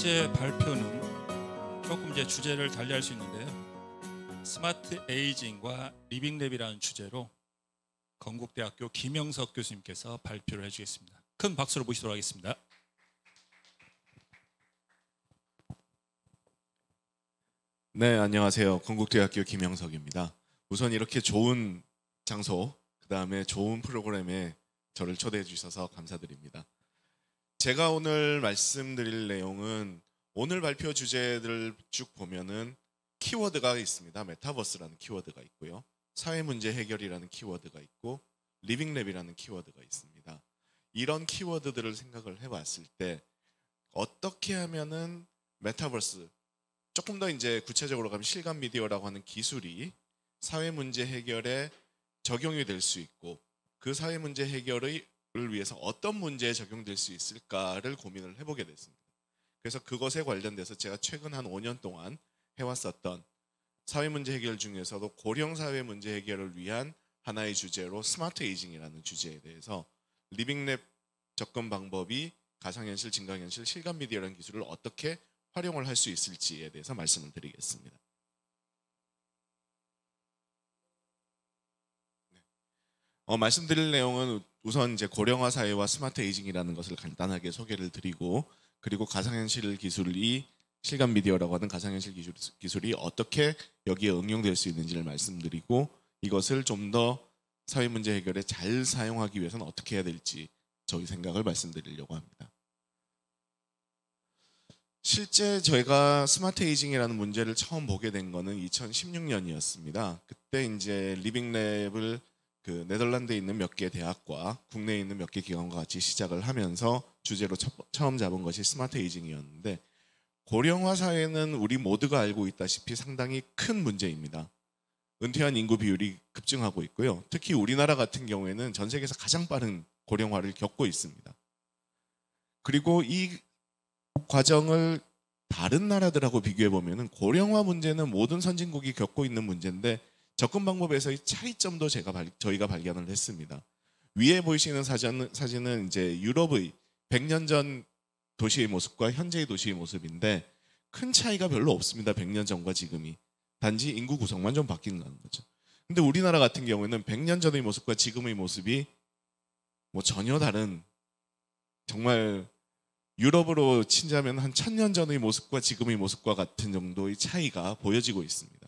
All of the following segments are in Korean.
번째 발표는 조금 이제 주제를 달리할 수 있는데요. 스마트 에이징과 리빙랩이라는 주제로 건국대학교 김영석 교수님께서 발표를 해주겠습니다. 큰 박수로 모시도록 하겠습니다. 네, 안녕하세요. 건국대학교 김영석입니다. 우선 이렇게 좋은 장소, 그 다음에 좋은 프로그램에 저를 초대해 주셔서 감사드립니다. 제가 오늘 말씀드릴 내용은 오늘 발표 주제들을 쭉 보면은 키워드가 있습니다. 메타버스라는 키워드가 있고요. 사회문제 해결이라는 키워드가 있고 리빙랩이라는 키워드가 있습니다. 이런 키워드들을 생각을 해봤을 때 어떻게 하면은 메타버스, 조금 더 이제 구체적으로 가면 실감 미디어라고 하는 기술이 사회 문제 해결에 적용이 될 수 있고 그 사회 문제 해결을 위해서 어떤 문제에 적용될 수 있을까를 고민을 해보게 됐습니다. 그래서 그것에 관련돼서 제가 최근 한 5년 동안 해왔었던 사회 문제 해결 중에서도 고령 사회 문제 해결을 위한 하나의 주제로 스마트 에이징이라는 주제에 대해서 리빙랩 접근 방법이 가상현실, 증강현실, 실감 미디어라는 기술을 어떻게 활용을 할 수 있을지에 대해서 말씀을 드리겠습니다. 말씀드릴 내용은 우선 이제 고령화 사회와 스마트 에이징이라는 것을 간단하게 소개를 드리고, 그리고 가상현실 기술이 실감 미디어라고 하는 가상현실 기술이 어떻게 여기에 응용될 수 있는지를 말씀드리고, 이것을 좀 더 사회 문제 해결에 잘 사용하기 위해서는 어떻게 해야 될지 저희 생각을 말씀드리려고 합니다. 실제 저희가 스마트 에이징이라는 문제를 처음 보게 된 거는 2016년이었습니다. 그때 이제 리빙랩을 그 네덜란드에 있는 몇 개 대학과 국내에 있는 몇 개 기관과 같이 시작을 하면서 주제로 처음 잡은 것이 스마트 에이징이었는데, 고령화 사회는 우리 모두가 알고 있다시피 상당히 큰 문제입니다. 은퇴한 인구 비율이 급증하고 있고요. 특히 우리나라 같은 경우에는 전 세계에서 가장 빠른 고령화를 겪고 있습니다. 그리고 이 과정을 다른 나라들하고 비교해 보면은 고령화 문제는 모든 선진국이 겪고 있는 문제인데 접근 방법에서의 차이점도 저희가 발견을 했습니다. 위에 보이시는 사진은 이제 유럽의 100년 전 도시의 모습과 현재의 도시의 모습인데 큰 차이가 별로 없습니다. 100년 전과 지금이. 단지 인구 구성만 좀 바뀐다는 거죠. 근데 우리나라 같은 경우에는 100년 전의 모습과 지금의 모습이 뭐 전혀 다른, 정말 유럽으로 친자면 한 1000년 전의 모습과 지금의 모습과 같은 정도의 차이가 보여지고 있습니다.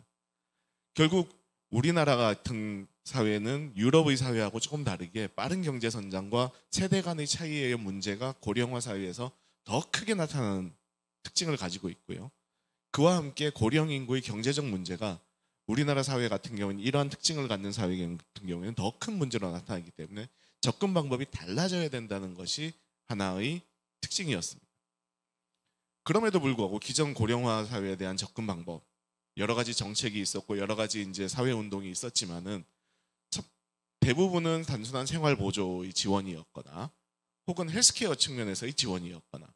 결국 우리나라 같은 사회는 유럽의 사회하고 조금 다르게 빠른 경제 성장과 세대 간의 차이의 문제가 고령화 사회에서 더 크게 나타나는 특징을 가지고 있고요. 그와 함께 고령 인구의 경제적 문제가 우리나라 사회 같은 경우는 이러한 특징을 갖는 사회 같은 경우에는 더 큰 문제로 나타나기 때문에 접근 방법이 달라져야 된다는 것이 하나의 특징이었습니다. 그럼에도 불구하고 기존 고령화 사회에 대한 접근 방법, 여러 가지 정책이 있었고 여러 가지 이제 사회 운동이 있었지만은 대부분은 단순한 생활 보조의 지원이었거나 혹은 헬스케어 측면에서의 지원이었거나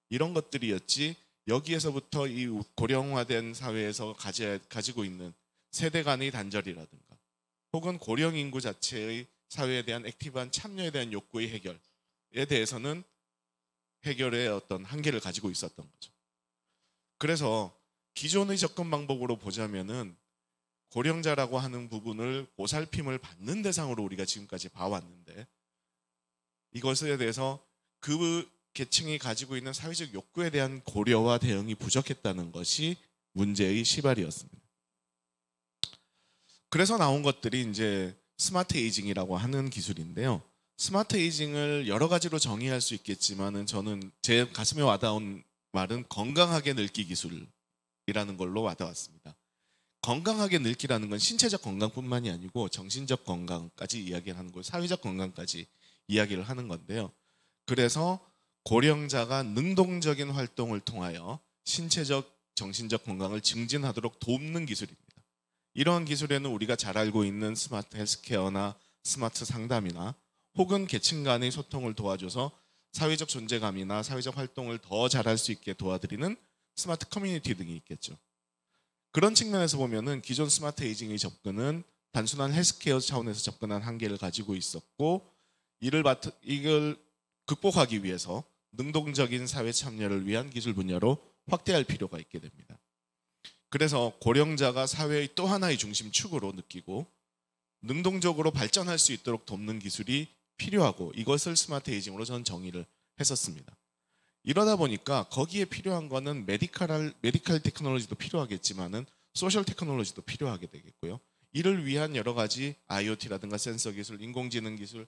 이런 것들이었지, 여기에서부터 이 고령화된 사회에서 가지고 있는 세대 간의 단절이라든가 혹은 고령 인구 자체의 사회에 대한 액티브한 참여에 대한 욕구의 해결에 대해서는 해결의 어떤 한계를 가지고 있었던 거죠. 그래서 기존의 접근 방법으로 보자면은 고령자라고 하는 부분을 보살핌을 받는 대상으로 우리가 지금까지 봐왔는데, 이것에 대해서 그 계층이 가지고 있는 사회적 욕구에 대한 고려와 대응이 부족했다는 것이 문제의 시발이었습니다. 그래서 나온 것들이 이제 스마트 에이징이라고 하는 기술인데요. 스마트 에이징을 여러 가지로 정의할 수 있겠지만은 저는 제 가슴에 와닿은 말은 건강하게 늙기 기술이라는 걸로 와닿았습니다. 건강하게 늙기라는 건 신체적 건강뿐만이 아니고 정신적 건강까지 이야기를 하는 거고 사회적 건강까지 이야기를 하는 건데요. 그래서 고령자가 능동적인 활동을 통하여 신체적, 정신적 건강을 증진하도록 돕는 기술입니다. 이런 기술에는 우리가 잘 알고 있는 스마트 헬스케어나 스마트 상담이나 혹은 계층 간의 소통을 도와줘서 사회적 존재감이나 사회적 활동을 더 잘할 수 있게 도와드리는 스마트 커뮤니티 등이 있겠죠. 그런 측면에서 보면은 기존 스마트 에이징의 접근은 단순한 헬스케어 차원에서 접근한 한계를 가지고 있었고, 이걸 극복하기 위해서 능동적인 사회 참여를 위한 기술 분야로 확대할 필요가 있게 됩니다. 그래서 고령자가 사회의 또 하나의 중심축으로 느끼고 능동적으로 발전할 수 있도록 돕는 기술이 필요하고, 이것을 스마트 에이징으로 저는 정의를 했었습니다. 이러다 보니까 거기에 필요한 거는 메디컬 테크놀로지도 필요하겠지만은 소셜 테크놀로지도 필요하게 되겠고요. 이를 위한 여러 가지 IoT라든가 센서 기술, 인공지능 기술,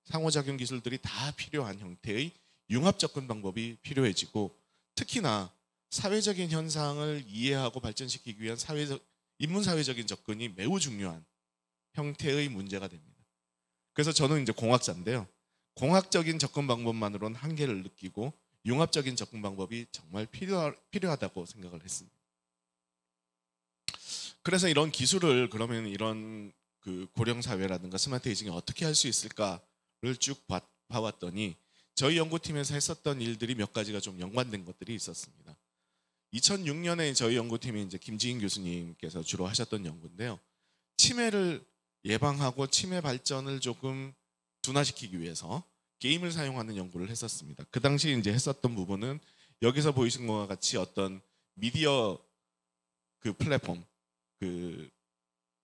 상호작용 기술들이 다 필요한 형태의 융합 접근 방법이 필요해지고, 특히나 사회적인 현상을 이해하고 발전시키기 위한 인문사회적인 접근이 매우 중요한 형태의 문제가 됩니다. 그래서 저는 이제 공학자인데요. 공학적인 접근 방법만으로는 한계를 느끼고 융합적인 접근 방법이 정말 필요하다고 생각을 했습니다. 그래서 이런 기술을 그러면 이런 그 고령 사회라든가 스마트 에이징이 어떻게 할 수 있을까를 쭉 봐왔더니 저희 연구팀에서 했었던 일들이 몇 가지가 좀 연관된 것들이 있었습니다. 2006년에 저희 연구팀이 이제 김지인 교수님께서 주로 하셨던 연구인데요. 치매를 예방하고 치매 발전을 조금 둔화시키기 위해서 게임을 사용하는 연구를 했었습니다. 그 당시 이제 했었던 부분은 여기서 보이신 것과 같이 어떤 미디어 그 플랫폼, 그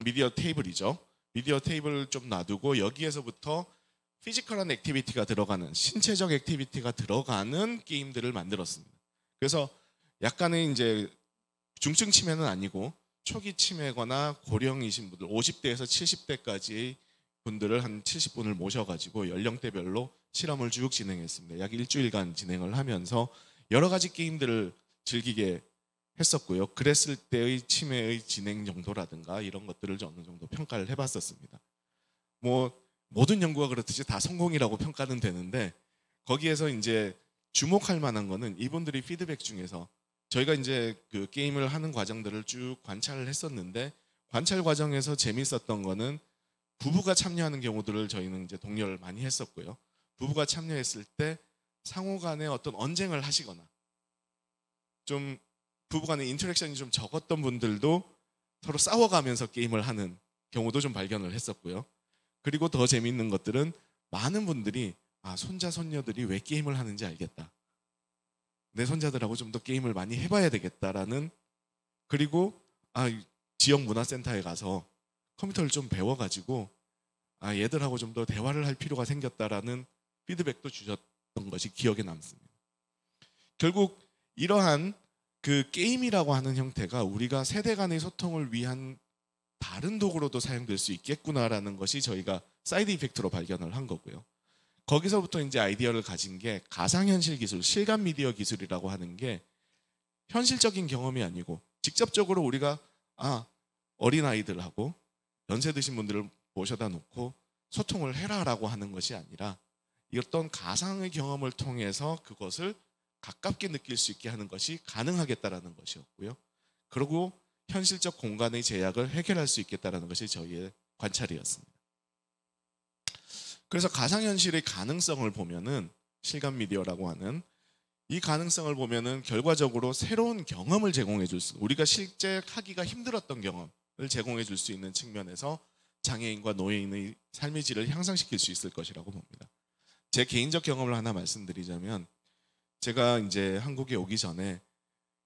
미디어 테이블이죠. 미디어 테이블을 좀 놔두고 여기에서부터 피지컬한 액티비티가 들어가는, 신체적 액티비티가 들어가는 게임들을 만들었습니다. 그래서 약간의 이제 중증 치매는 아니고 초기 치매거나 고령이신 분들, 50대에서 70대까지의 분들을 한 70분을 모셔가지고 연령대별로 실험을 쭉 진행했습니다. 약 일주일간 진행을 하면서 여러 가지 게임들을 즐기게 했었고요. 그랬을 때의 치매의 진행 정도라든가 이런 것들을 어느 정도 평가를 해봤었습니다. 뭐 모든 연구가 그렇듯이 다 성공이라고 평가는 되는데, 거기에서 이제 주목할 만한 거는 이분들이 피드백 중에서 저희가 이제 그 게임을 하는 과정들을 쭉 관찰을 했었는데, 관찰 과정에서 재밌었던 거는 부부가 참여하는 경우들을 저희는 이제 독려를 많이 했었고요. 부부가 참여했을 때 상호 간에 어떤 언쟁을 하시거나 좀 부부간의 인터랙션이 좀 적었던 분들도 서로 싸워가면서 게임을 하는 경우도 좀 발견을 했었고요. 그리고 더 재미있는 것들은 많은 분들이 손자 손녀들이 왜 게임을 하는지 알겠다. 내 손자들하고 좀 더 게임을 많이 해봐야 되겠다라는, 그리고 지역 문화센터에 가서 컴퓨터를 좀 배워가지고 얘들하고 좀 더 대화를 할 필요가 생겼다라는 피드백도 주셨던 것이 기억에 남습니다. 결국 이러한 그 게임이라고 하는 형태가 우리가 세대 간의 소통을 위한 다른 도구로도 사용될 수 있겠구나라는 것이 저희가 사이드 이펙트로 발견을 한 거고요. 거기서부터 이제 아이디어를 가진 게 가상현실 기술, 실감 미디어 기술이라고 하는 게 현실적인 경험이 아니고 직접적으로 우리가 어린아이들하고 연세 드신 분들을 모셔다 놓고 소통을 해라라고 하는 것이 아니라 어떤 가상의 경험을 통해서 그것을 가깝게 느낄 수 있게 하는 것이 가능하겠다라는 것이었고요. 그리고 현실적 공간의 제약을 해결할 수 있겠다라는 것이 저희의 관찰이었습니다. 그래서 가상현실의 가능성을 보면은 실감 미디어라고 하는 이 가능성을 보면은 결과적으로 새로운 경험을 제공해 줄 수, 우리가 실제 하기가 힘들었던 경험을 제공해 줄 수 있는 측면에서 장애인과 노예인의 삶의 질을 향상시킬 수 있을 것이라고 봅니다. 제 개인적 경험을 하나 말씀드리자면, 제가 이제 한국에 오기 전에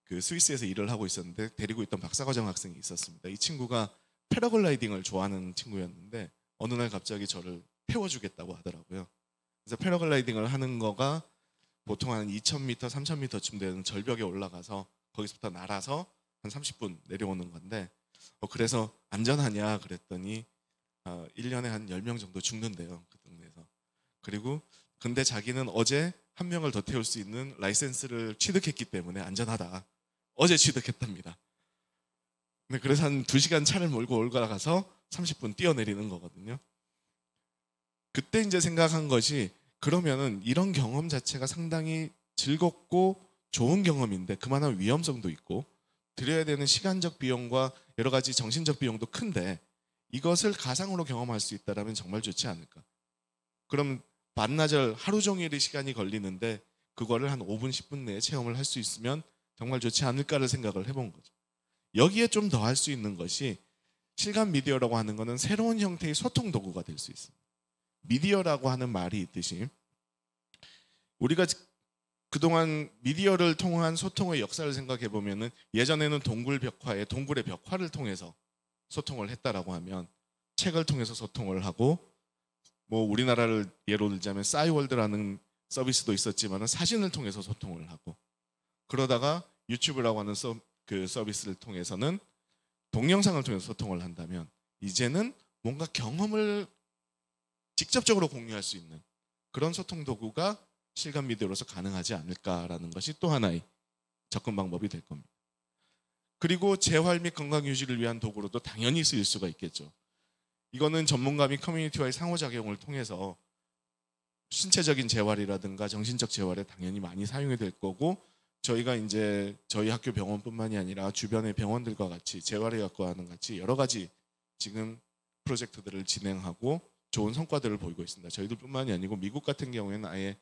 그 스위스에서 일을 하고 있었는데 데리고 있던 박사과정 학생이 있었습니다. 이 친구가 패러글라이딩을 좋아하는 친구였는데 어느 날 갑자기 저를 태워주겠다고 하더라고요. 그래서 패러글라이딩을 하는 거가 보통 한 2,000m, 3,000m쯤 되는 절벽에 올라가서 거기서부터 날아서 한 30분 내려오는 건데, 그래서 안전하냐 그랬더니 1년에 한 10명 정도 죽는데요, 그 동네에서. 그리고 근데 자기는 어제 한 명을 더 태울 수 있는 라이센스를 취득했기 때문에 안전하다. 어제 취득했답니다. 네, 그래서 한 2시간 차를 몰고 올라가서 30분 뛰어내리는 거거든요. 그때 이제 생각한 것이, 그러면은 이런 경험 자체가 상당히 즐겁고 좋은 경험인데 그만한 위험성도 있고 들여야 되는 시간적 비용과 여러 가지 정신적 비용도 큰데 이것을 가상으로 경험할 수 있다면 정말 좋지 않을까. 그럼 반나절 하루 종일의 시간이 걸리는데 그거를 한 5분, 10분 내에 체험을 할 수 있으면 정말 좋지 않을까를 생각을 해본 거죠. 여기에 좀 더 할 수 있는 것이 실감 미디어라고 하는 것은 새로운 형태의 소통 도구가 될 수 있습니다. 미디어라고 하는 말이 있듯이 우리가 그동안 미디어를 통한 소통의 역사를 생각해 보면은 예전에는 동굴의 벽화를 통해서 소통을 했다라고 하면 책을 통해서 소통을 하고 뭐 우리나라를 예로 들자면 싸이월드라는 서비스도 있었지만 사진을 통해서 소통을 하고 그러다가 유튜브라고 하는 그 서비스를 통해서는 동영상을 통해서 소통을 한다면 이제는 뭔가 경험을 직접적으로 공유할 수 있는 그런 소통 도구가 실감 미디어로서 가능하지 않을까라는 것이 또 하나의 접근 방법이 될 겁니다. 그리고 재활 및 건강 유지를 위한 도구로도 당연히 쓰일 수가 있겠죠. 이거는 전문가 및 커뮤니티와의 상호작용을 통해서 신체적인 재활이라든가 정신적 재활에 당연히 많이 사용이 될 거고 저희가 이제 저희 학교 병원뿐만이 아니라 주변의 병원들과 같이 재활의학과와는 같이 여러 가지 지금 프로젝트들을 진행하고 좋은 성과들을 보이고 있습니다. 저희들뿐만이 아니고 미국 같은 경우에는 아예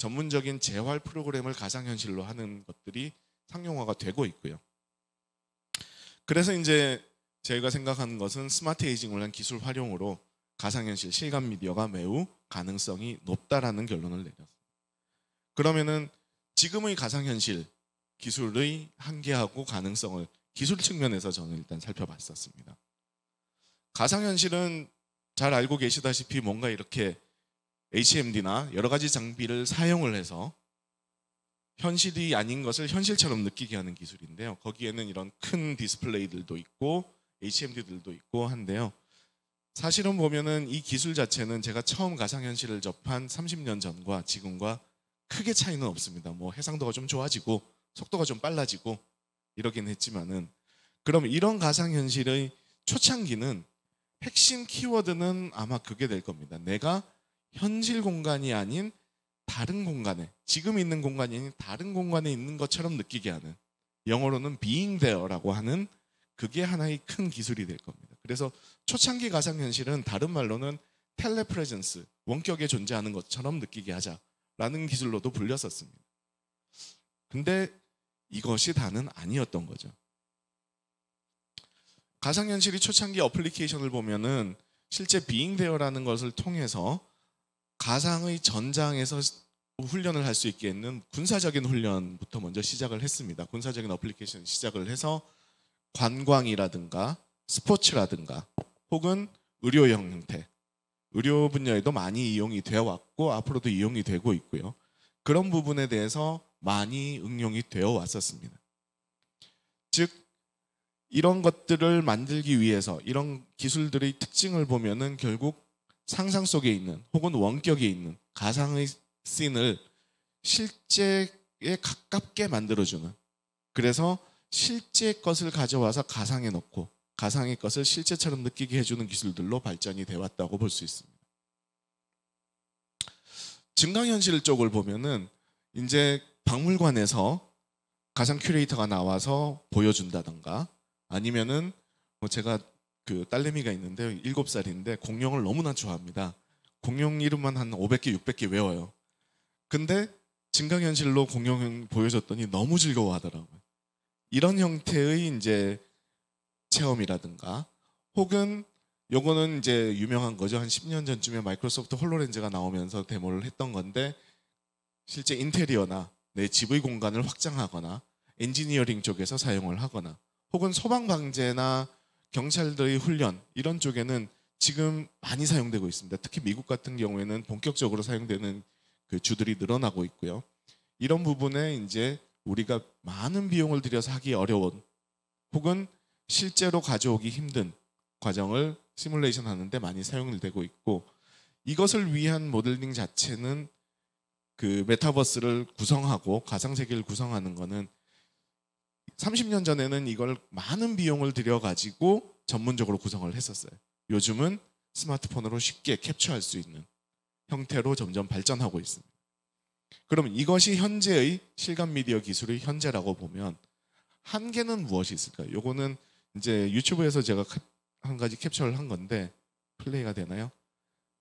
전문적인 재활 프로그램을 가상현실로 하는 것들이 상용화가 되고 있고요. 그래서 이제 저희가 생각하는 것은 스마트 에이징을 위한 기술 활용으로 가상현실, 실감 미디어가 매우 가능성이 높다라는 결론을 내렸습니다. 그러면은 지금의 가상현실 기술의 한계하고 가능성을 기술 측면에서 저는 일단 살펴봤었습니다. 가상현실은 잘 알고 계시다시피 뭔가 이렇게 HMD나 여러 가지 장비를 사용을 해서 현실이 아닌 것을 현실처럼 느끼게 하는 기술인데요. 거기에는 이런 큰 디스플레이들도 있고 HMD들도 있고 한데요. 사실은 보면은 이 기술 자체는 제가 처음 가상현실을 접한 30년 전과 지금과 크게 차이는 없습니다. 뭐 해상도가 좀 좋아지고 속도가 좀 빨라지고 이러긴 했지만은 그럼 이런 가상현실의 초창기는 핵심 키워드는 아마 그게 될 겁니다. 내가 현실 공간이 아닌 다른 공간에 지금 있는 공간이 아닌 다른 공간에 있는 것처럼 느끼게 하는 영어로는 being there라고 하는 그게 하나의 큰 기술이 될 겁니다. 그래서 초창기 가상현실은 다른 말로는 텔레프레젠스 원격에 존재하는 것처럼 느끼게 하자라는 기술로도 불렸었습니다. 근데 이것이 다는 아니었던 거죠. 가상현실이 초창기 어플리케이션을 보면은 실제 being there라는 것을 통해서 가상의 전장에서 훈련을 할 수 있게 있는 군사적인 훈련부터 먼저 시작을 했습니다. 군사적인 어플리케이션 시작을 해서 관광이라든가 스포츠라든가 혹은 의료 형태, 의료 분야에도 많이 이용이 되어 왔고 앞으로도 이용이 되고 있고요. 그런 부분에 대해서 많이 응용이 되어 왔었습니다. 즉 이런 것들을 만들기 위해서 이런 기술들의 특징을 보면은 결국 상상 속에 있는 혹은 원격에 있는 가상의 씬을 실제에 가깝게 만들어주는 그래서 실제 것을 가져와서 가상에 넣고 가상의 것을 실제처럼 느끼게 해주는 기술들로 발전이 되어 왔다고 볼 수 있습니다. 증강현실 쪽을 보면은 이제 박물관에서 가상 큐레이터가 나와서 보여준다던가 아니면은 뭐 제가 그 딸내미가 있는데 7살인데 공룡을 너무나 좋아합니다. 공룡 이름만 한 500개, 600개 외워요. 근데 증강현실로 공룡 보여줬더니 너무 즐거워하더라고요. 이런 형태의 이제 체험이라든가 혹은 요거는 이제 유명한 거죠. 한 10년 전쯤에 마이크로소프트 홀로렌즈가 나오면서 데모를 했던 건데 실제 인테리어나 내 집의 공간을 확장하거나 엔지니어링 쪽에서 사용을 하거나 혹은 소방방재나 경찰들의 훈련 이런 쪽에는 지금 많이 사용되고 있습니다. 특히 미국 같은 경우에는 본격적으로 사용되는 그 주들이 늘어나고 있고요. 이런 부분에 이제 우리가 많은 비용을 들여서 하기 어려운 혹은 실제로 가져오기 힘든 과정을 시뮬레이션 하는데 많이 사용되고 있고 이것을 위한 모델링 자체는 그 메타버스를 구성하고 가상세계를 구성하는 거는 30년 전에는 이걸 많은 비용을 들여가지고 전문적으로 구성을 했었어요. 요즘은 스마트폰으로 쉽게 캡처할 수 있는 형태로 점점 발전하고 있습니다. 그럼 이것이 현재의 실감 미디어 기술의 현재라고 보면 한계는 무엇이 있을까요? 요거는 이제 유튜브에서 제가 한 가지 캡처를 한 건데 플레이가 되나요?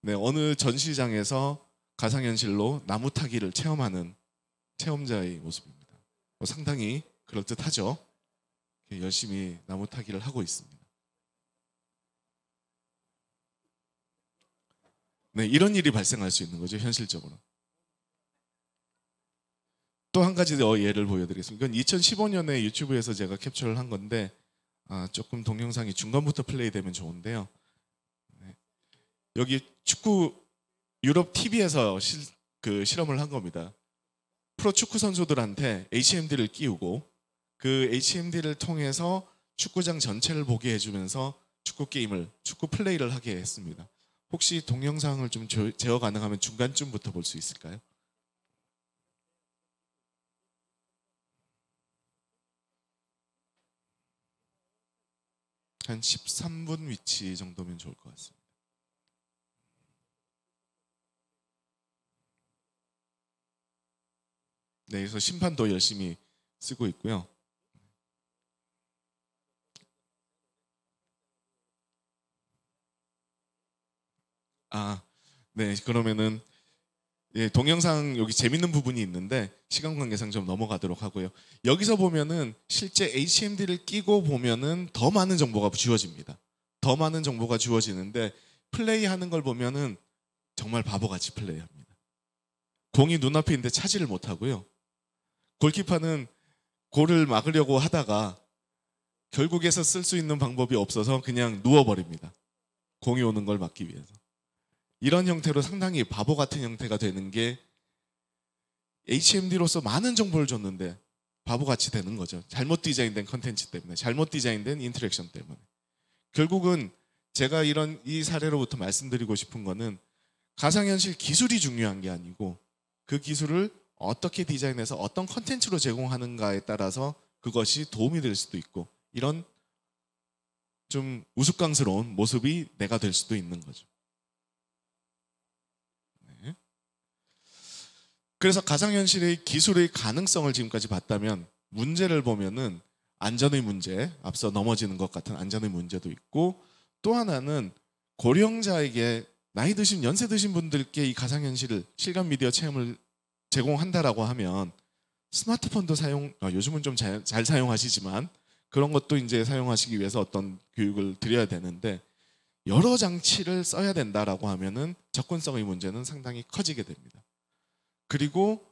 네, 어느 전시장에서 가상현실로 나무 타기를 체험하는 체험자의 모습입니다. 상당히 그럴듯하죠? 열심히 나무 타기를 하고 있습니다. 네, 이런 일이 발생할 수 있는 거죠, 현실적으로. 또 한 가지 더 예를 보여드리겠습니다. 이건 2015년에 유튜브에서 제가 캡처를 한 건데 조금 동영상이 중간부터 플레이되면 좋은데요. 네. 여기 축구 유럽 TV에서 실험을 한 겁니다. 프로 축구 선수들한테 HMD를 끼우고 그 HMD를 통해서 축구장 전체를 보게 해주면서 축구 게임을, 축구 플레이를 하게 했습니다. 혹시 동영상을 좀 제어 가능하면 중간쯤부터 볼 수 있을까요? 한 13분 위치 정도면 좋을 것 같습니다. 네, 그래서 심판도 열심히 쓰고 있고요. 네, 그러면은 동영상 여기 재밌는 부분이 있는데 시간 관계상 좀 넘어가도록 하고요. 여기서 보면은 실제 HMD를 끼고 보면은 더 많은 정보가 주어집니다. 더 많은 정보가 주어지는데 플레이하는 걸 보면은 정말 바보같이 플레이합니다. 공이 눈앞에 있는데 차지를 못하고요. 골키퍼는 골을 막으려고 하다가 결국에서 쓸 수 있는 방법이 없어서 그냥 누워버립니다. 공이 오는 걸 막기 위해서. 이런 형태로 상당히 바보 같은 형태가 되는 게 HMD로서 많은 정보를 줬는데 바보같이 되는 거죠. 잘못 디자인된 컨텐츠 때문에, 잘못 디자인된 인터랙션 때문에. 결국은 제가 이 사례로부터 말씀드리고 싶은 거는 가상현실 기술이 중요한 게 아니고 그 기술을 어떻게 디자인해서 어떤 컨텐츠로 제공하는가에 따라서 그것이 도움이 될 수도 있고 이런 좀 우스꽝스러운 모습이 내가 될 수도 있는 거죠. 그래서 가상현실의 기술의 가능성을 지금까지 봤다면 문제를 보면은 안전의 문제, 앞서 넘어지는 것 같은 안전의 문제도 있고 또 하나는 고령자에게 나이 드신 연세 드신 분들께 이 가상현실을 실감 미디어 체험을 제공한다라고 하면 스마트폰도 요즘은 좀 잘 사용하시지만 그런 것도 이제 사용하시기 위해서 어떤 교육을 드려야 되는데 여러 장치를 써야 된다라고 하면은 접근성의 문제는 상당히 커지게 됩니다. 그리고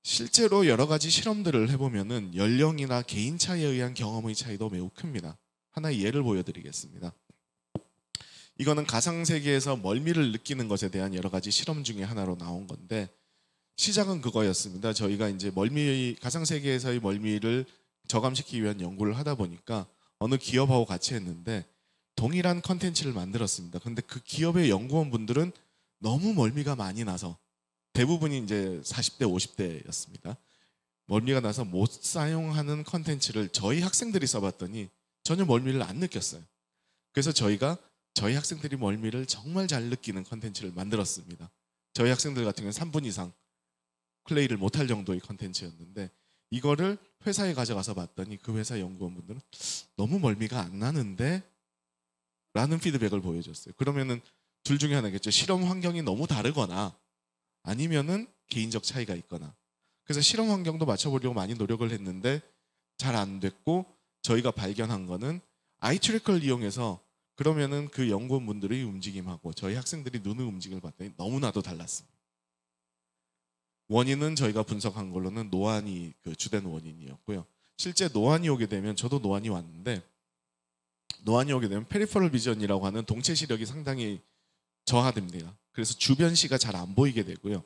실제로 여러 가지 실험들을 해보면은 연령이나 개인 차이에 의한 경험의 차이도 매우 큽니다. 하나의 예를 보여드리겠습니다. 이거는 가상세계에서 멀미를 느끼는 것에 대한 여러 가지 실험 중에 하나로 나온 건데 시작은 그거였습니다. 저희가 이제 가상세계에서의 멀미를 저감시키기 위한 연구를 하다 보니까 어느 기업하고 같이 했는데 동일한 컨텐츠를 만들었습니다. 근데 그 기업의 연구원분들은 너무 멀미가 많이 나서 대부분이 이제 40대, 50대였습니다. 멀미가 나서 못 사용하는 컨텐츠를 저희 학생들이 써봤더니 전혀 멀미를 안 느꼈어요. 그래서 저희가 저희 학생들이 멀미를 정말 잘 느끼는 컨텐츠를 만들었습니다. 저희 학생들 같은 경우는 3분 이상 플레이를 못할 정도의 컨텐츠였는데 이거를 회사에 가져가서 봤더니 그 회사 연구원분들은 너무 멀미가 안 나는데 라는 피드백을 보여줬어요. 그러면은 둘 중에 하나겠죠. 실험 환경이 너무 다르거나 아니면은 개인적 차이가 있거나. 그래서 실험 환경도 맞춰보려고 많이 노력을 했는데 잘 안 됐고 저희가 발견한 거는 아이 트래커를 이용해서 그러면은 그 연구원분들의 움직임하고 저희 학생들이 눈의 움직임을 봤더니 너무나도 달랐습니다. 원인은 저희가 분석한 걸로는 노안이 그 주된 원인이었고요. 실제 노안이 오게 되면 저도 노안이 왔는데 노안이 오게 되면 페리퍼럴 비전이라고 하는 동체 시력이 상당히 저하됩니다. 그래서 주변 시가 잘 안 보이게 되고요.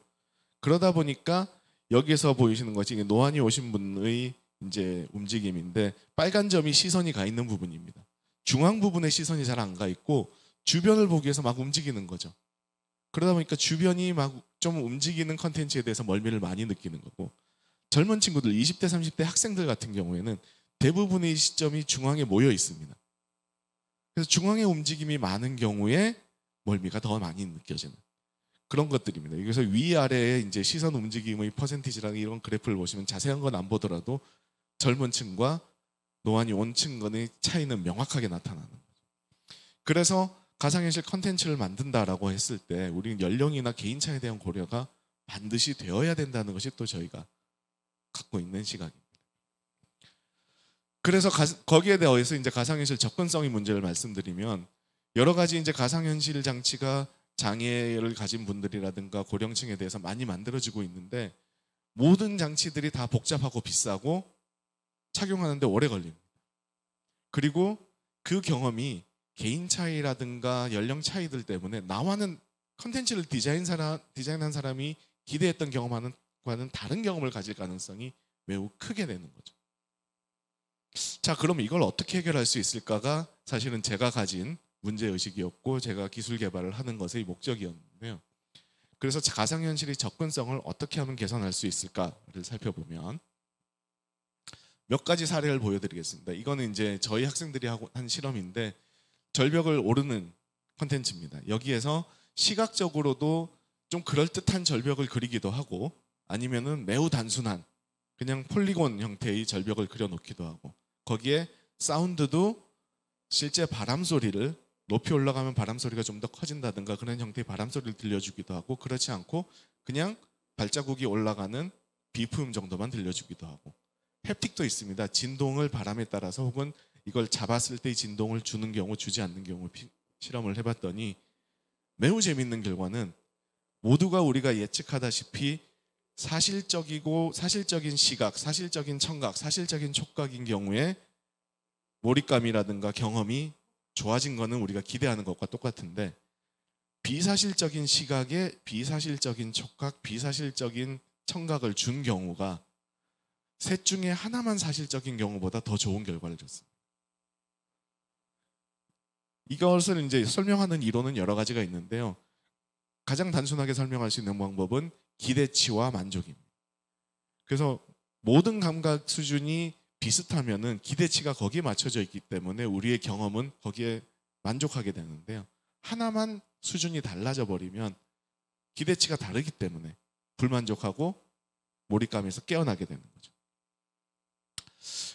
그러다 보니까 여기에서 보이시는 것이 노안이 오신 분의 이제 움직임인데 빨간 점이 시선이 가 있는 부분입니다. 중앙 부분에 시선이 잘 안 가 있고 주변을 보기 위해서 막 움직이는 거죠. 그러다 보니까 주변이 막 좀 움직이는 컨텐츠에 대해서 멀미를 많이 느끼는 거고 젊은 친구들 20대 30대 학생들 같은 경우에는 대부분의 시점이 중앙에 모여 있습니다. 그래서 중앙의 움직임이 많은 경우에 멀미가 더 많이 느껴지는 그런 것들입니다. 그래서 위아래에 이제 시선 움직임의 퍼센티지라는 이런 그래프를 보시면 자세한 건 안 보더라도 젊은 층과 노안이 온 층간의 차이는 명확하게 나타나는 거죠. 그래서 가상현실 컨텐츠를 만든다라고 했을 때 우리는 연령이나 개인 차에 대한 고려가 반드시 되어야 된다는 것이 또 저희가 갖고 있는 시각입니다. 그래서 거기에 대해서 이제 가상현실 접근성의 문제를 말씀드리면 여러 가지 이제 가상현실 장치가 장애를 가진 분들이라든가 고령층에 대해서 많이 만들어지고 있는데 모든 장치들이 다 복잡하고 비싸고 착용하는데 오래 걸립니다. 그리고 그 경험이 개인 차이라든가 연령 차이들 때문에 나와는 컨텐츠를 디자인한 사람이 기대했던 경험과는 다른 경험을 가질 가능성이 매우 크게 되는 거죠. 자, 그럼 이걸 어떻게 해결할 수 있을까가 사실은 제가 가진 문제의식이었고 제가 기술 개발을 하는 것의 목적이었는데요. 그래서 가상현실의 접근성을 어떻게 하면 개선할 수 있을까를 살펴보면 몇 가지 사례를 보여드리겠습니다. 이거는 이제 저희 학생들이 한 실험인데 절벽을 오르는 콘텐츠입니다. 여기에서 시각적으로도 좀 그럴듯한 절벽을 그리기도 하고 아니면은 매우 단순한 그냥 폴리곤 형태의 절벽을 그려놓기도 하고 거기에 사운드도 실제 바람 소리를 높이 올라가면 바람 소리가 좀 더 커진다든가 그런 형태의 바람 소리를 들려주기도 하고 그렇지 않고 그냥 발자국이 올라가는 비품 정도만 들려주기도 하고 햅틱도 있습니다. 진동을 바람에 따라서 혹은 이걸 잡았을 때의 진동을 주는 경우 주지 않는 경우 실험을 해봤더니 매우 재밌는 결과는 모두가 우리가 예측하다시피 사실적인 시각, 사실적인 청각, 사실적인 촉각인 경우에 몰입감이라든가 경험이 좋아진 거는 우리가 기대하는 것과 똑같은데 비사실적인 시각에 비사실적인 촉각, 비사실적인 청각을 준 경우가 셋 중에 하나만 사실적인 경우보다 더 좋은 결과를 줬습니다. 이것을 이제 설명하는 이론은 여러 가지가 있는데요. 가장 단순하게 설명할 수 있는 방법은 기대치와 만족입니다. 그래서 모든 감각 수준이 비슷하면은 기대치가 거기에 맞춰져 있기 때문에 우리의 경험은 거기에 만족하게 되는데요. 하나만 수준이 달라져 버리면 기대치가 다르기 때문에 불만족하고 몰입감에서 깨어나게 되는 거죠.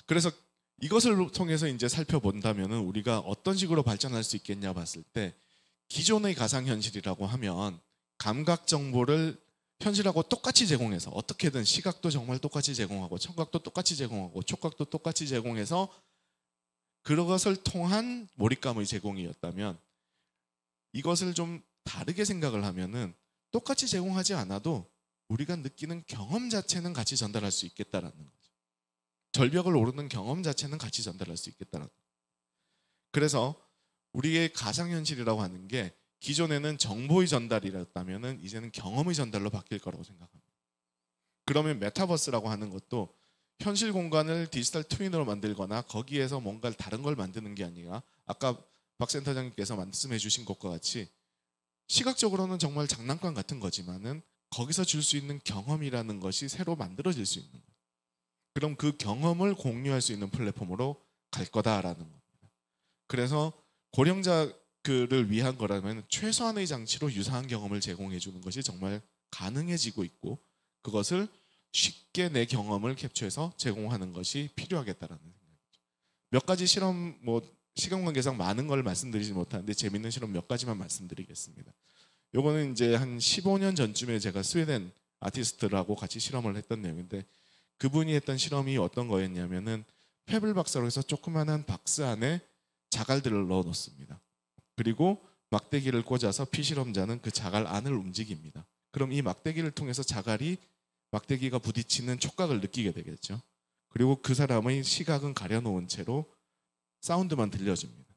그래서 이것을 통해서 이제 살펴본다면은 우리가 어떤 식으로 발전할 수 있겠냐 봤을 때 기존의 가상현실이라고 하면 감각 정보를 현실하고 똑같이 제공해서 어떻게든 시각도 정말 똑같이 제공하고 청각도 똑같이 제공하고 촉각도 똑같이 제공해서 그것을 통한 몰입감의 제공이었다면 이것을 좀 다르게 생각을 하면은 똑같이 제공하지 않아도 우리가 느끼는 경험 자체는 같이 전달할 수 있겠다라는 거죠. 절벽을 오르는 경험 자체는 같이 전달할 수 있겠다라는 거죠. 그래서 우리의 가상현실이라고 하는 게 기존에는 정보의 전달이었다면 이제는 경험의 전달로 바뀔 거라고 생각합니다. 그러면 메타버스라고 하는 것도 현실 공간을 디지털 트윈으로 만들거나 거기에서 뭔가 다른 걸 만드는 게 아니라 아까 박 센터장님께서 말씀해 주신 것과 같이 시각적으로는 정말 장난감 같은 거지만은 거기서 줄 수 있는 경험이라는 것이 새로 만들어질 수 있는 거예요. 그럼 그 경험을 공유할 수 있는 플랫폼으로 갈 거다라는 겁니다. 그래서 고령자를 위한 거라면 최소한의 장치로 유사한 경험을 제공해 주는 것이 정말 가능해지고 있고 그것을 쉽게 내 경험을 캡처해서 제공하는 것이 필요하겠다라는 생각이죠. 몇 가지 실험 시간 관계상 많은 걸 말씀드리지 못하는데 재밌는 실험 몇 가지만 말씀드리겠습니다. 요거는 이제 한 15년 전쯤에 제가 스웨덴 아티스트라고 같이 실험을 했던 내용인데 그분이 했던 실험이 어떤 거였냐면은 페블 박스로 해서 조그만한 박스 안에 자갈들을 넣어 놓습니다. 그리고 막대기를 꽂아서 피실험자는 그 자갈 안을 움직입니다. 그럼 이 막대기를 통해서 막대기가 부딪히는 촉각을 느끼게 되겠죠. 그리고 그 사람의 시각은 가려놓은 채로 사운드만 들려줍니다.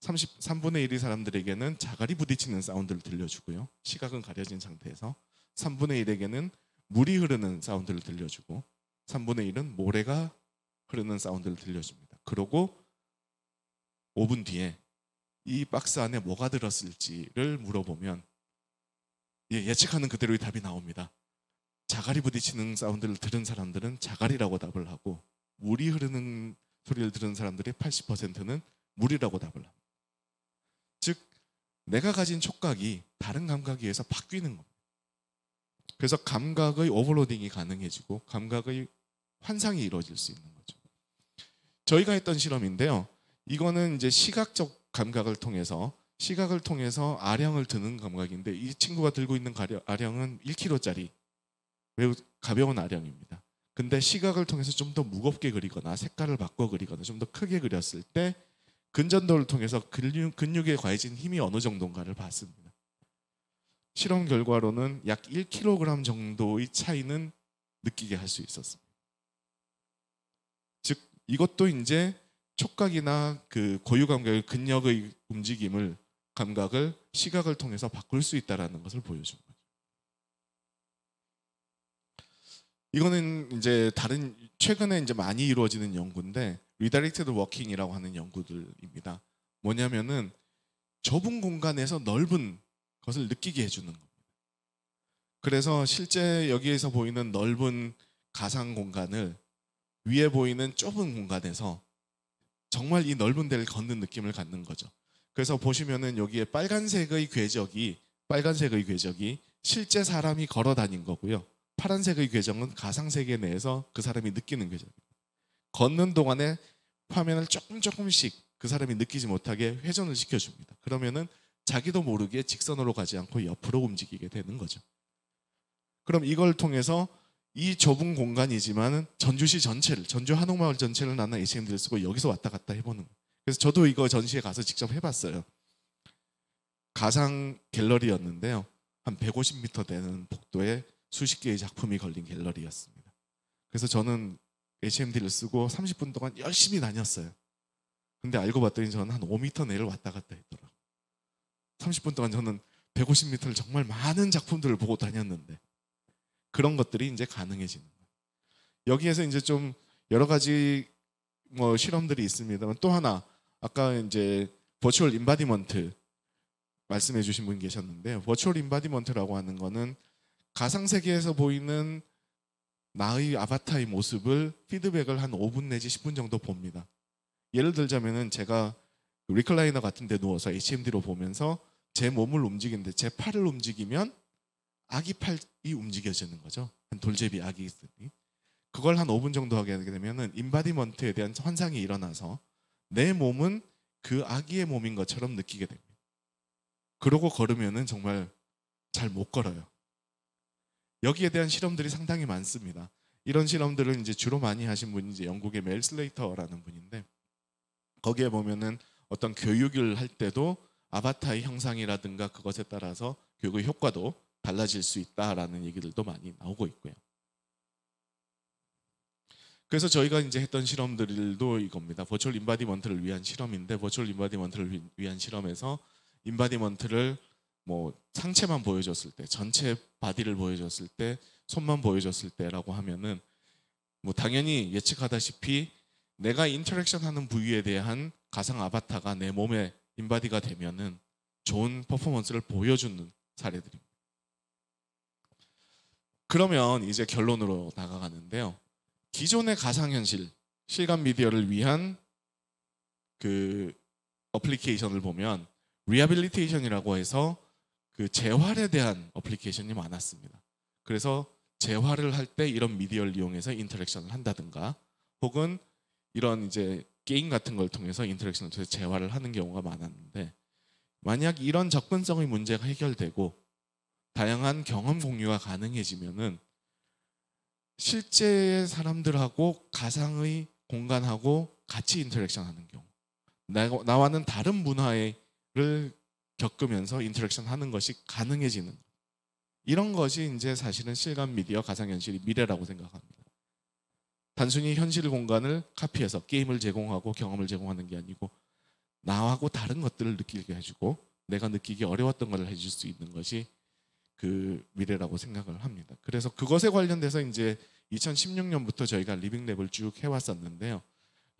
3분의 1의 사람들에게는 자갈이 부딪히는 사운드를 들려주고요. 시각은 가려진 상태에서 3분의 1에게는 물이 흐르는 사운드를 들려주고 3분의 1은 모래가 흐르는 사운드를 들려줍니다. 그러고 5분 뒤에 이 박스 안에 뭐가 들었을지를 물어보면 예측하는 그대로의 답이 나옵니다. 자갈이 부딪히는 사운드를 들은 사람들은 자갈이라고 답을 하고 물이 흐르는 소리를 들은 사람들의 80%는 물이라고 답을 합니다. 즉 내가 가진 촉각이 다른 감각에 의해서 바뀌는 겁니다. 그래서 감각의 오버로딩이 가능해지고 감각의 환상이 이루어질 수 있는 거죠. 저희가 했던 실험인데요. 이거는 이제 시각적 감각을 통해서 아령을 드는 감각인데 이 친구가 들고 있는 아령은 1kg짜리 매우 가벼운 아령입니다. 근데 시각을 통해서 좀 더 무겁게 그리거나 색깔을 바꿔 그리거나 좀 더 크게 그렸을 때 근전도를 통해서 근육에 가해진 힘이 어느 정도인가를 봤습니다. 실험 결과로는 약 1kg 정도의 차이는 느끼게 할 수 있었습니다. 즉 이것도 이제 촉각이나 그 고유 감각의 근력의 움직임을 감각을 시각을 통해서 바꿀 수 있다라는 것을 보여준 거죠. 이거는 이제 다른 최근에 이제 많이 이루어지는 연구인데 Redirected Working이라고 하는 연구들입니다. 뭐냐면은 좁은 공간에서 넓은 것을 느끼게 해주는 겁니다. 그래서 실제 여기에서 보이는 넓은 가상 공간을 위에 보이는 좁은 공간에서 정말 이 넓은 데를 걷는 느낌을 갖는 거죠. 그래서 보시면은 여기에 빨간색의 궤적이 실제 사람이 걸어 다닌 거고요. 파란색의 궤적은 가상 세계 내에서 그 사람이 느끼는 궤적입니다. 걷는 동안에 화면을 조금씩 그 사람이 느끼지 못하게 회전을 시켜줍니다. 그러면은 자기도 모르게 직선으로 가지 않고 옆으로 움직이게 되는 거죠. 그럼 이걸 통해서 이 좁은 공간이지만 전주시 전체를, 전주 한옥마을 전체를 나는 HMD를 쓰고 여기서 왔다 갔다 해보는 거예요. 그래서 저도 이거 전시회 가서 직접 해봤어요. 가상 갤러리였는데요. 한 150m 되는 복도에 수십 개의 작품이 걸린 갤러리였습니다. 그래서 저는 HMD를 쓰고 30분 동안 열심히 다녔어요. 근데 알고 봤더니 저는 한 5m 내를 왔다 갔다 했더라고요. 30분 동안 저는 150m를 정말 많은 작품들을 보고 다녔는데 그런 것들이 이제 가능해지는 거예요. 여기에서 이제 좀 여러 가지 뭐 실험들이 있습니다만 또 하나 아까 이제 버추얼 인바디먼트 말씀해 주신 분 계셨는데요. 버추얼 인바디먼트라고 하는 거는 가상 세계에서 보이는 나의 아바타의 모습을 피드백을 한 5분 내지 10분 정도 봅니다. 예를 들자면은 제가 리클라이너 같은 데 누워서 HMD로 보면서 제 몸을 움직이는데 제 팔을 움직이면 아기 팔이 움직여지는 거죠. 한 돌제비 아기 있으니. 그걸 한 5분 정도 하게 되면은 인바디먼트에 대한 환상이 일어나서 내 몸은 그 아기의 몸인 것처럼 느끼게 됩니다. 그러고 걸으면은 정말 잘 못 걸어요. 여기에 대한 실험들이 상당히 많습니다. 이런 실험들을 이제 주로 많이 하신 분이 이제 영국의 멜 슬레이터라는 분인데 거기에 보면은 어떤 교육을 할 때도 아바타의 형상이라든가 그것에 따라서 교육의 효과도 달라질 수 있다라는 얘기들도 많이 나오고 있고요. 그래서 저희가 이제 했던 실험들도 이겁니다. 버추얼 인바디먼트를 위한 실험인데 버추얼 인바디먼트를 위한 실험에서 인바디먼트를 뭐 상체만 보여줬을 때, 전체 바디를 보여줬을 때, 손만 보여줬을 때라고 하면은 뭐 당연히 예측하다시피 내가 인터랙션하는 부위에 대한 가상 아바타가 내 몸에 인바디가 되면은 좋은 퍼포먼스를 보여주는 사례들입니다. 그러면 이제 결론으로 나가가는데요. 기존의 가상현실, 실감 미디어를 위한 그 어플리케이션을 보면 리하빌리테이션이라고 해서 그 재활에 대한 어플리케이션이 많았습니다. 그래서 재활을 할 때 이런 미디어를 이용해서 인터랙션을 한다든가 혹은 이런 이제 게임 같은 걸 통해서 인터랙션을 통해서 재활을 하는 경우가 많았는데 만약 이런 접근성의 문제가 해결되고 다양한 경험 공유가 가능해지면은 실제 사람들하고 가상의 공간하고 같이 인터랙션하는 경우 나와는 다른 문화를 겪으면서 인터랙션 하는 것이 가능해지는 이런 것이 이제 사실은 실감 미디어 가상현실의 미래라고 생각합니다. 단순히 현실 공간을 카피해서 게임을 제공하고 경험을 제공하는 게 아니고 나하고 다른 것들을 느끼게 해주고 내가 느끼기 어려웠던 것을 해줄 수 있는 것이 그 미래라고 생각을 합니다. 그래서 그것에 관련돼서 이제 2016년부터 저희가 리빙랩을 쭉 해왔었는데요.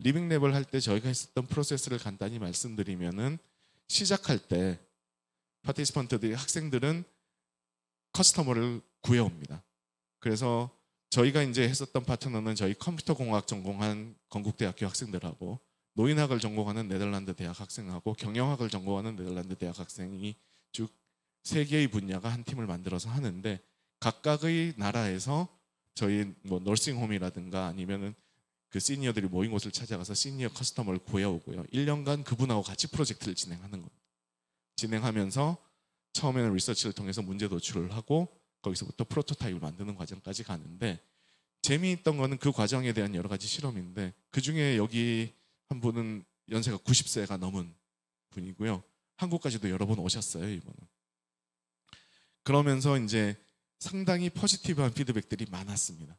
리빙랩을 할 때 저희가 했었던 프로세스를 간단히 말씀드리면은 시작할 때 파티시펀트들이 학생들은 커스터머를 구해옵니다. 그래서 저희가 이제 했었던 파트너는 저희 컴퓨터공학 전공한 건국대학교 학생들하고 노인학을 전공하는 네덜란드 대학 학생하고 경영학을 전공하는 네덜란드 대학 학생이 쭉 세 개의 분야가 한 팀을 만들어서 하는데 각각의 나라에서 저희 뭐 너싱홈이라든가 아니면은 그 시니어들이 모인 곳을 찾아가서 시니어 커스터머를 구해오고요. 1년간 그분하고 같이 프로젝트를 진행하는 겁니다. 진행하면서 처음에는 리서치를 통해서 문제 도출을 하고 거기서부터 프로토타입을 만드는 과정까지 가는데 재미있던 거는 그 과정에 대한 여러 가지 실험인데 그중에 여기 한 분은 연세가 90세가 넘은 분이고요. 한국까지도 여러 번 오셨어요, 이분은. 그러면서 이제 상당히 포지티브한 피드백들이 많았습니다.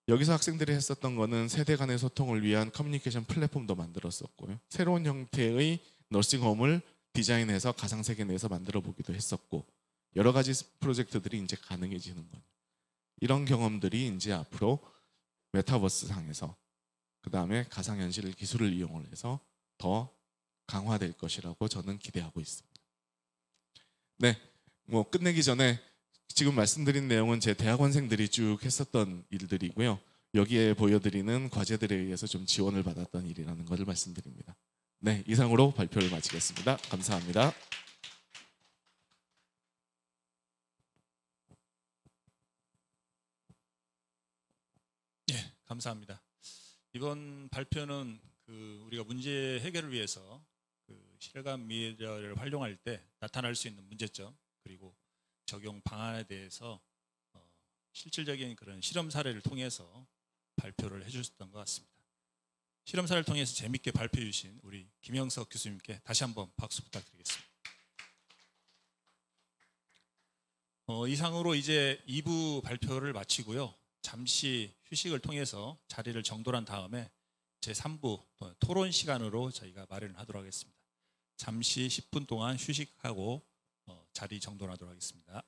여기서 학생들이 했었던 거는 세대 간의 소통을 위한 커뮤니케이션 플랫폼도 만들었었고요. 새로운 형태의 너싱홈을 디자인해서 가상세계 내에서 만들어 보기도 했었고, 여러 가지 프로젝트들이 이제 가능해지는 거예요. 이런 경험들이 이제 앞으로 메타버스 상에서, 그 다음에 가상현실 기술을 이용을 해서 더 강화될 것이라고 저는 기대하고 있습니다. 네, 뭐 끝내기 전에 지금 말씀드린 내용은 제 대학원생들이 쭉 했었던 일들이고요. 여기에 보여드리는 과제들에 의해서 좀 지원을 받았던 일이라는 것을 말씀드립니다. 네, 이상으로 발표를 마치겠습니다. 감사합니다. 예, 감사합니다. 이번 발표는 우리가 문제 해결을 위해서 실감 미디어를 활용할 때 나타날 수 있는 문제점, 그리고 적용 방안에 대해서 실질적인 그런 실험 사례를 통해서 발표를 해주셨던 것 같습니다. 실험 사례를 통해서 재밌게 발표해 주신 우리 김영석 교수님께 다시 한번 박수 부탁드리겠습니다. 이상으로 이제 2부 발표를 마치고요. 잠시 휴식을 통해서 자리를 정돈한 다음에 제3부 토론 시간으로 저희가 마련을 하도록 하겠습니다. 잠시 10분 동안 휴식하고 자리 정돈하도록 하겠습니다.